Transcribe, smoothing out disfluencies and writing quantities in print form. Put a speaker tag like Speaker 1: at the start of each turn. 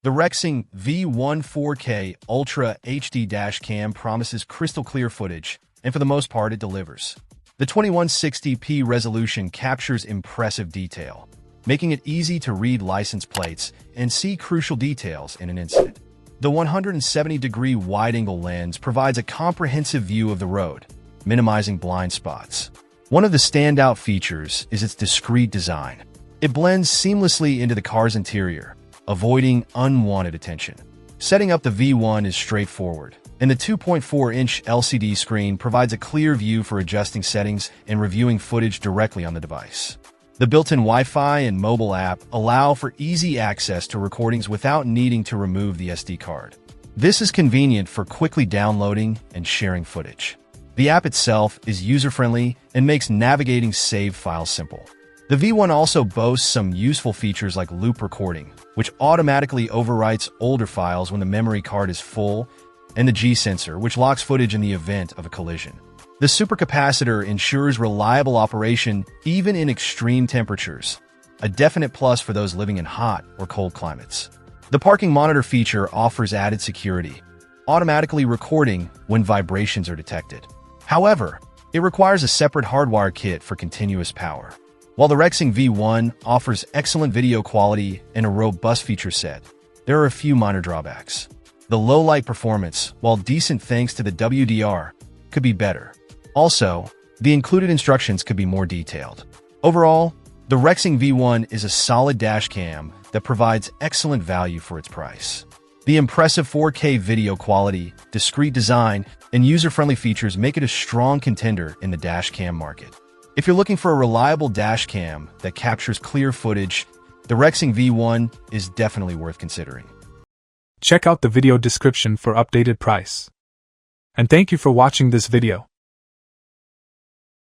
Speaker 1: The REXING V1 4K Ultra HD dashcam promises crystal clear footage, and for the most part it delivers. The 2160p resolution captures impressive detail, making it easy to read license plates and see crucial details in an instant. The 170-degree wide-angle lens provides a comprehensive view of the road, minimizing blind spots. One of the standout features is its discreet design. It blends seamlessly into the car's interior, avoiding unwanted attention. Setting up the V1 is straightforward, and the 2.4-inch LCD screen provides a clear view for adjusting settings and reviewing footage directly on the device. The built-in Wi-Fi and mobile app allow for easy access to recordings without needing to remove the SD card. This is convenient for quickly downloading and sharing footage. The app itself is user-friendly and makes navigating saved files simple. The V1 also boasts some useful features like loop recording, which automatically overwrites older files when the memory card is full, and the G-sensor, which locks footage in the event of a collision. The supercapacitor ensures reliable operation even in extreme temperatures, a definite plus for those living in hot or cold climates. The parking monitor feature offers added security, automatically recording when vibrations are detected. However, it requires a separate hardwire kit for continuous power. While the REXING V1 offers excellent video quality and a robust feature set, there are a few minor drawbacks. The low light performance, while decent thanks to the WDR, could be better. Also, the included instructions could be more detailed. Overall, the REXING V1 is a solid dashcam that provides excellent value for its price. The impressive 4K video quality, discreet design, and user-friendly features make it a strong contender in the dashcam market. If you're looking for a reliable dashcam that captures clear footage, the REXING V1 is definitely worth considering.
Speaker 2: Check out the video description for updated price. And thank you for watching this video.